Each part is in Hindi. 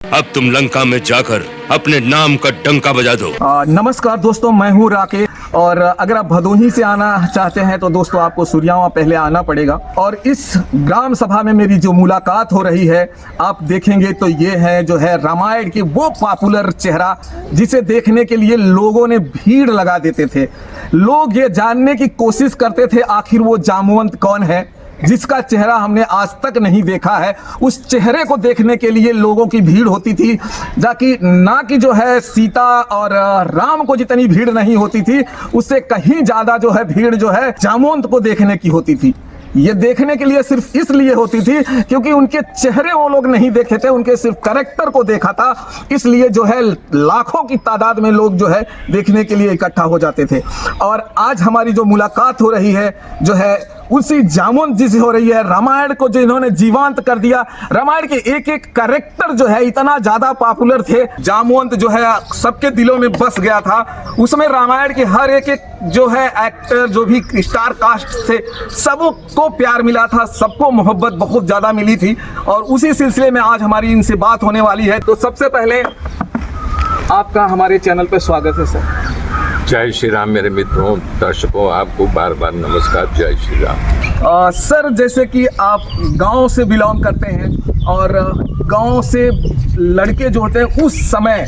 अब तुम लंका में जाकर अपने नाम का डंका बजा दो। नमस्कार दोस्तों, मैं हूं राकेश। और अगर आप भदोही से आना चाहते हैं तो दोस्तों आपको सूर्यावा पहले आना पड़ेगा। और इस ग्राम सभा में मेरी जो मुलाकात हो रही है, आप देखेंगे तो ये है जो है रामायण की वो पॉपुलर चेहरा जिसे देखने के लिए लोगों ने भीड़ लगा देते थे। लोग ये जानने की कोशिश करते थे आखिर वो जामवंत कौन है जिसका चेहरा हमने आज तक नहीं देखा है। उस चेहरे को देखने के लिए लोगों की भीड़ होती थी, जाकि ना कि जो है सीता और राम को जितनी भीड़ नहीं होती थी, उससे कहीं ज्यादा जो है भीड़ जो है जामवंत को देखने की होती थी। ये देखने के लिए सिर्फ इसलिए होती थी क्योंकि उनके चेहरे वो लोग नहीं देखे थे, उनके सिर्फ कैरेक्टर को देखा था। इसलिए जो है लाखों की तादाद में लोग जो है देखने के लिए इकट्ठा हो जाते थे। और आज हमारी जो मुलाकात हो रही है जो है उसी जामुन जी से हो रही है। रामायण को जो इन्होंने जीवंत कर दिया, रामायण के एक एक कैरेक्टर जो है इतना ज्यादा पॉपुलर थे, जामवंत जो है सबके दिलों में बस गया था। उसमें रामायण के हर एक एक जो है एक्टर, जो भी स्टार कास्ट थे, सबको प्यार मिला था, सबको मोहब्बत बहुत ज्यादा मिली थी। और उसी सिलसिले में आज हमारी इनसे बात होने वाली है। तो सबसे पहले आपका हमारे चैनल पे स्वागत है सर। जय श्री राम मेरे मित्रों, दर्शकों, आपको बार बार नमस्कार। जय श्री राम। सर, जैसे कि आप गांव से बिलोंग करते हैं और गांव से लड़के जो होते हैं उस समय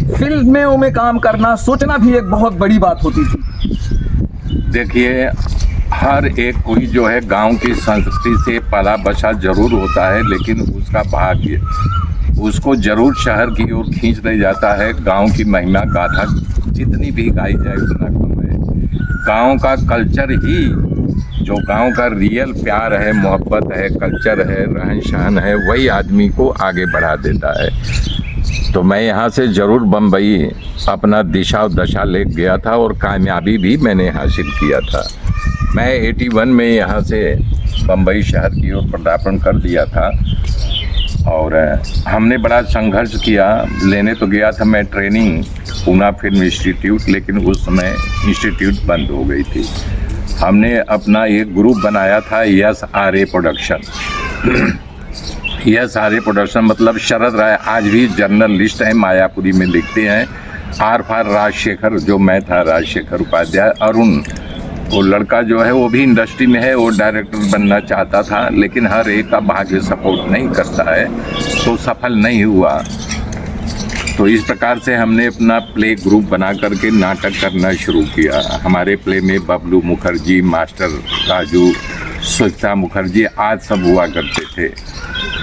फिल्मों में काम करना, सोचना भी एक बहुत बड़ी बात होती थी। देखिए, हर एक कोई जो है गांव की संस्कृति से पला बसा जरूर होता है, लेकिन उसका भाग्य उसको जरूर शहर की ओर खींच ले जाता है। गांव की महिमा गाथा जितनी भी गाई जाए उतना कम है। गांव का कल्चर ही, जो गांव का रियल प्यार है, मोहब्बत है, कल्चर है, रहन सहन है, वही आदमी को आगे बढ़ा देता है। तो मैं यहाँ से ज़रूर बम्बई अपना दिशा और दशा ले गया था और कामयाबी भी मैंने हासिल किया था। मैं 81 में यहाँ से बम्बई शहर की ओर पदार्पण कर दिया था और हमने बड़ा संघर्ष किया। लेने तो गया था मैं ट्रेनिंग पूना फिल्म इंस्टीट्यूट, लेकिन उस समय इंस्टीट्यूट बंद हो गई थी। हमने अपना एक ग्रुप बनाया था, SRA प्रोडक्शन। SRA प्रोडक्शन मतलब शरद राय आज भी जर्नलिस्ट हैं, मायापुरी में लिखते हैं। R राजशेखर, जो मैं था, राजशेखर उपाध्याय। अरुण, वो लड़का जो है वो भी इंडस्ट्री में है, वो डायरेक्टर बनना चाहता था, लेकिन हर एक का भाग्य सपोर्ट नहीं करता है, तो सफल नहीं हुआ। तो इस प्रकार से हमने अपना प्ले ग्रुप बना करके नाटक करना शुरू किया। हमारे प्ले में बबलू मुखर्जी, मास्टर राजू, सुचिता मुखर्जी आज सब हुआ करते थे।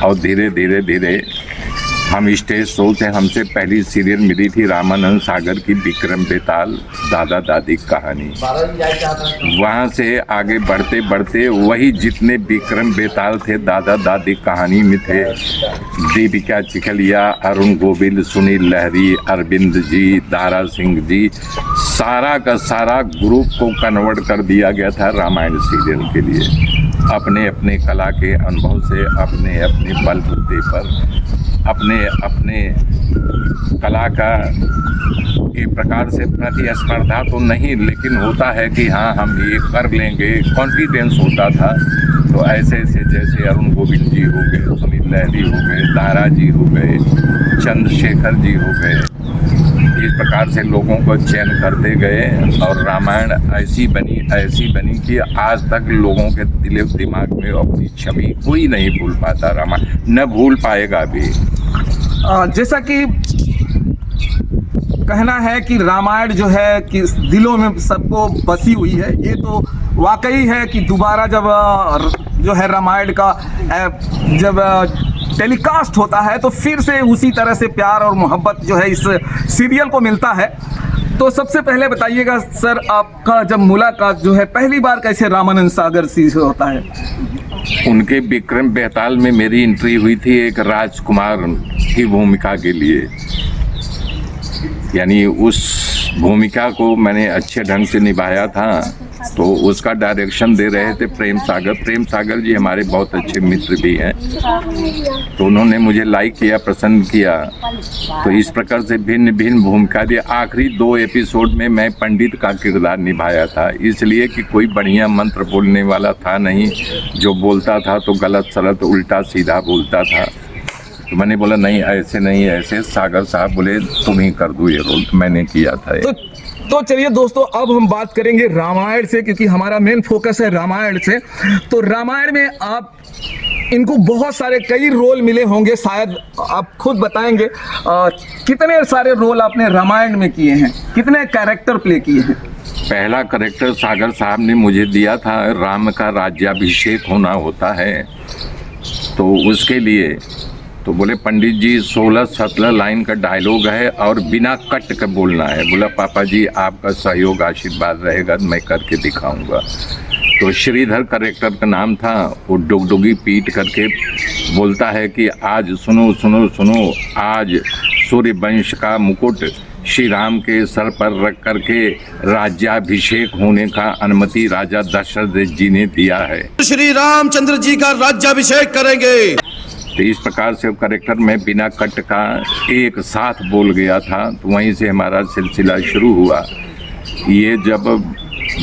और धीरे धीरे धीरे हम स्टेज शो से, हमसे पहली सीरियल मिली थी रामानंद सागर की विक्रम बेताल दादा दादी कहानी। वहाँ से आगे बढ़ते बढ़ते वही जितने विक्रम बेताल थे दादा दादी कहानी में थे, दीपिका चिखलिया, अरुण गोविल, सुनील लहरी, अरविंद जी, दारा सिंह जी, सारा का सारा ग्रुप को कन्वर्ट कर दिया गया था रामायण सीरियल के लिए। अपने अपने कला के अनुभव से, अपने अपने बलबूते पर, अपने अपने कला का एक प्रकार से प्रतिस्पर्धा तो नहीं, लेकिन होता है कि हाँ हम ये कर लेंगे, कॉन्फिडेंस होता था। तो ऐसे ऐसे जैसे अरुण गोविंद जी हो गए, सुनील लहरी हो गए, दारा जी हो गए, चंद्रशेखर जी हो गए, इस प्रकार से लोगों को चयन करते गए और रामायण ऐसी बनी कि आज तक लोगों के दिल दिमाग में अपनी छवि कोई नहीं भूल पाता, रामायण न भूल पाएगा भी। जैसा कि कहना है कि रामायण जो है कि दिलों में सबको बसी हुई है, ये तो वाकई है कि दोबारा जब जो है रामायण का जब टेलीकास्ट होता है तो फिर से उसी तरह से प्यार और मोहब्बत जो है इस सीरियल को मिलता है। तो सबसे पहले बताइएगा सर, आपका जब मुलाकात जो है पहली बार कैसे रामानंद सागर जी से होता है? उनके विक्रम बेताल में मेरी एंट्री हुई थी एक राजकुमार की भूमिका के लिए, यानी उस भूमिका को मैंने अच्छे ढंग से निभाया था। तो उसका डायरेक्शन दे रहे थे प्रेम सागर जी हमारे बहुत अच्छे मित्र भी हैं। तो उन्होंने मुझे लाइक किया, पसंद किया। तो इस प्रकार से भिन्न भिन्न भूमिका दी। आखिरी 2 एपिसोड में मैं पंडित का किरदार निभाया था, इसलिए कि कोई बढ़िया मंत्र बोलने वाला था नहीं, जो बोलता था तो गलत सलत उल्टा सीधा बोलता था। तो मैंने बोला नहीं ऐसे नहीं, ऐसे सागर साहब बोले तुम ही कर दो ये रोल, तो मैंने किया था ये। तो चलिए दोस्तों, अब हम बात करेंगे रामायण से, क्योंकि हमारा मेन फोकस है रामायण से। तो रामायण में आप इनको बहुत सारे कई रोल मिले होंगे, शायद आप खुद बताएंगे कितने सारे रोल आपने रामायण में किए हैं, कितने कैरेक्टर प्ले किए हैं? पहला कैरेक्टर सागर साहब ने मुझे दिया था, राम का राज्याभिषेक होना होता है, तो उसके लिए तो बोले पंडित जी 16-17 लाइन का डायलॉग है और बिना कट के बोलना है। बोला पापा जी आपका सहयोग आशीर्वाद रहेगा, मैं करके दिखाऊंगा। तो श्रीधर कैरेक्टर का नाम था, वो डुगडुगी पीट करके बोलता है कि आज सुनो सुनो सुनो, आज सूर्यवंश का मुकुट श्री राम के सर पर रख करके राज्याभिषेक होने का अनुमति राजा दशरथ जी ने दिया है, श्री रामचंद्र जी का राज्याभिषेक करेंगे। तो इस प्रकार से वो कैरेक्टर में बिना कट का एक साथ बोल गया था। तो वहीं से हमारा सिलसिला शुरू हुआ। ये जब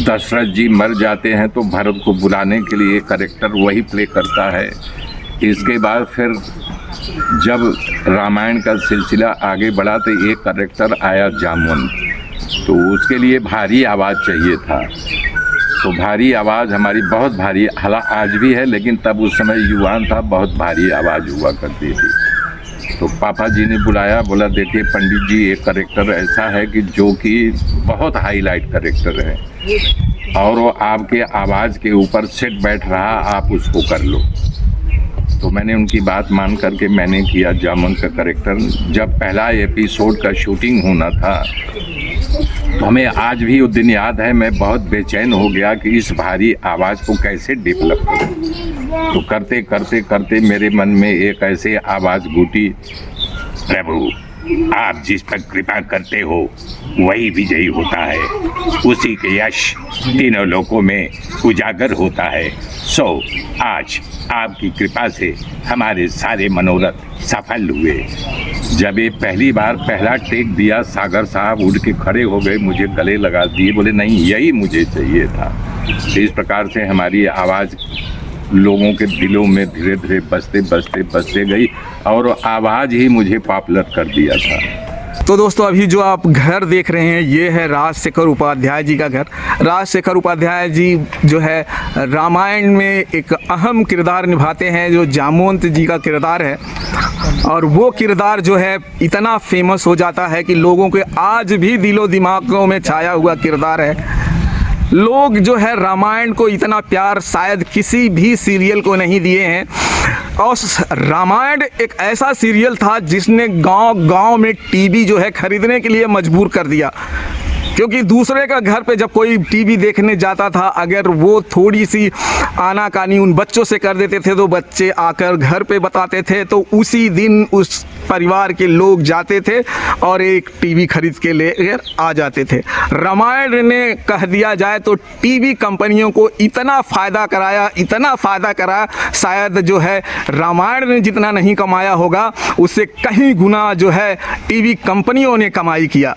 दशरथ जी मर जाते हैं तो भरत को बुलाने के लिए कैरेक्टर वही प्ले करता है। इसके बाद फिर जब रामायण का सिलसिला आगे बढ़ा तो एक कैरेक्टर आया जामवंत, तो उसके लिए भारी आवाज़ चाहिए था। तो भारी आवाज़ हमारी बहुत भारी, हालांकि आज भी है, लेकिन तब उस समय युवान था, बहुत भारी आवाज़ हुआ करती थी। तो पापा जी ने बुलाया, बोला देखिए पंडित जी एक कैरेक्टर ऐसा है कि जो कि बहुत हाईलाइट कैरेक्टर है और वो आपके आवाज़ के ऊपर सेट बैठ रहा, आप उसको कर लो। तो मैंने उनकी बात मान करके मैंने किया जामन का कैरेक्टर। जब पहला एपिसोड का शूटिंग होना था तो हमें आज भी वो दिन याद है, मैं बहुत बेचैन हो गया कि इस भारी आवाज़ को कैसे डेवलप करूं। तो करते करते करते मेरे मन में एक ऐसे आवाज़ घूटी, प्रभु आप जिस पर कृपा करते हो वही विजयी होता है, उसी के यश तीनों लोकों में उजागर होता है। सो आज आपकी कृपा से हमारे सारे मनोरथ सफल हुए। जब ये पहली बार पहला टेक दिया, सागर साहब उठ के खड़े हो गए, मुझे गले लगा दिए, बोले नहीं यही मुझे चाहिए था। तो इस प्रकार से हमारी आवाज़ लोगों के दिलों में धीरे धीरे बसते गई और आवाज़ ही मुझे पॉपुलर कर दिया था। तो दोस्तों अभी जो आप घर देख रहे हैं ये है राजशेखर उपाध्याय जी का घर। राजशेखर उपाध्याय जी जो है रामायण में एक अहम किरदार निभाते हैं, जो जामवंत जी का किरदार है। और वो किरदार जो है इतना फेमस हो जाता है कि लोगों के आज भी दिलो दिमागों में छाया हुआ किरदार है। लोग जो है रामायण को इतना प्यार शायद किसी भी सीरियल को नहीं दिए हैं। और रामायण एक ऐसा सीरियल था जिसने गांव में टीवी जो है खरीदने के लिए मजबूर कर दिया, क्योंकि दूसरे का घर पे जब कोई टीवी देखने जाता था, अगर वो थोड़ी सी आनाकानी उन बच्चों से कर देते थे तो बच्चे आकर घर पे बताते थे, तो उसी दिन उस परिवार के लोग जाते थे और एक टीवी खरीद के लेकर आ जाते थे। रामायण ने कह दिया जाए तो टीवी कंपनियों को इतना फ़ायदा कराया, शायद जो है रामायण ने जितना नहीं कमाया होगा उससे कहीं गुना जो है टीवी कंपनियों ने कमाई किया।